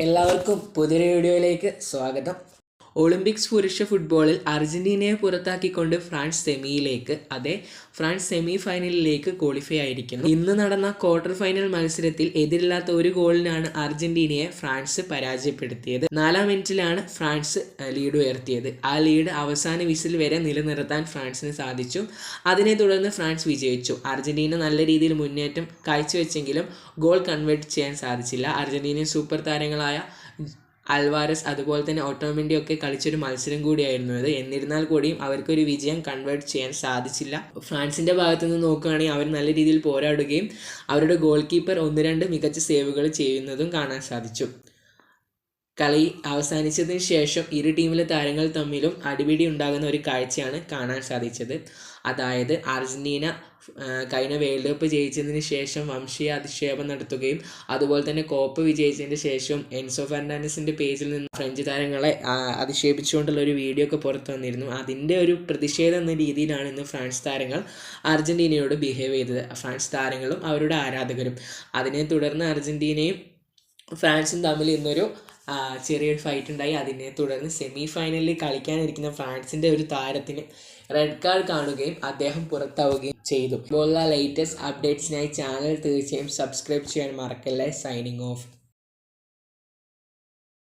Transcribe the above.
എല്ലാവർക്കും പുതിയൊരു വീഡിയോയിലേക്ക് സ്വാഗതം. ഒളിമ്പിക്സ് പുരുഷ ഫുട്ബോളിൽ അർജന്റീനയെ പുറത്താക്കിക്കൊണ്ട് ഫ്രാൻസ് ഫ്രാൻസ് സെമി ഫൈനലിലേക്ക് ക്വാളിഫൈ ആയിരിക്കുന്നു. ഇന്ന് നടന്ന ക്വാർട്ടർ ഫൈനൽ മത്സരത്തിൽ എതിരില്ലാത്ത ഒരു ഗോളിനാണ് അർജന്റീനയെ ഫ്രാൻസ് പരാജയപ്പെടുത്തിയത്. 4-ാം മിനിറ്റിലാണ് ഫ്രാൻസ് ലീഡ് ഉയർത്തിയത്. ആ ലീഡ് അവസാന വിസിൽ വരെ നിലനിർത്താൻ ഫ്രാൻസിന് സാധിച്ചു. അതിനെ തുടർന്ന് ഫ്രാൻസ് വിജയിച്ചു. അർജന്റീന നല്ല രീതിയിൽ മുന്നേറ്റം കാഴ്ചവെച്ചെങ്കിലും ഗോൾ കൺവേർട്ട് ചെയ്യാൻ സാധിച്ചില്ല. അർജന്റീനൻ സൂപ്പർ താരങ്ങളായ അൽവാരസ് അതുപോലെ തന്നെ ഓട്ടോമെൻഡി ഒക്കെ കളിച്ചൊരു മത്സരം കൂടിയായിരുന്നു അത്. എന്നിരുന്നാൽ കൂടിയും അവർക്കൊരു വിജയം കൺവേർട്ട് ചെയ്യാൻ സാധിച്ചില്ല. ഫ്രാൻസിൻ്റെ ഭാഗത്തു നിന്ന് നോക്കുകയാണെങ്കിൽ അവർ നല്ല രീതിയിൽ പോരാടുകയും അവരുടെ ഗോൾ കീപ്പർ 1-2 മികച്ച സേവുകൾ ചെയ്യുന്നതും കാണാൻ സാധിച്ചു. കളി അവസാനിച്ചതിന് ശേഷം ഇരു ടീമിലെ താരങ്ങൾ തമ്മിലും അടിപിടി ഉണ്ടാകുന്ന ഒരു കാഴ്ചയാണ് കാണാൻ സാധിച്ചത്. അതായത് അർജന്റീന കഴിഞ്ഞ വേൾഡ് കപ്പ് ജയിച്ചതിന് ശേഷം വംശീയ അധിക്ഷേപം നടത്തുകയും അതുപോലെ തന്നെ കോപ്പ വിജയിച്ചതിന് ശേഷം എൻസോ ഫെർണാണ്ടസിൻ്റെ പേജിൽ നിന്ന് ഫ്രഞ്ച് താരങ്ങളെ അധിക്ഷേപിച്ചുകൊണ്ടുള്ള ഒരു വീഡിയോ ഒക്കെ പുറത്തു വന്നിരുന്നു. അതിൻ്റെ ഒരു പ്രതിഷേധം എന്ന രീതിയിലാണ് ഇന്ന് ഫ്രാൻസ് താരങ്ങൾ അർജന്റീനയോട് ബിഹേവ് ചെയ്തത്. ഫ്രാൻസ് താരങ്ങളും അവരുടെ ആരാധകരും. അതിനെ തുടർന്ന് അർജന്റീനയും ഫ്രാൻസും തമ്മിൽ ഇന്നൊരു ചെറിയൊരു ഫൈറ്റ് ഉണ്ടായി. അതിനെ തുടർന്ന് സെമി ഫൈനലിൽ കളിക്കാനിരിക്കുന്ന ഫ്രാൻസിൻ്റെ ഒരു താരത്തിന് റെഡ് കാർഡ് കാണുകയും അദ്ദേഹം പുറത്താവുകയും ചെയ്തു. ഇപ്പോഴുള്ള ലേറ്റസ്റ്റ് അപ്ഡേറ്റ്സിനായി ചാനൽ തീർച്ചയായും സബ്സ്ക്രൈബ് ചെയ്യാൻ മറക്കല്ലേ. Signing off.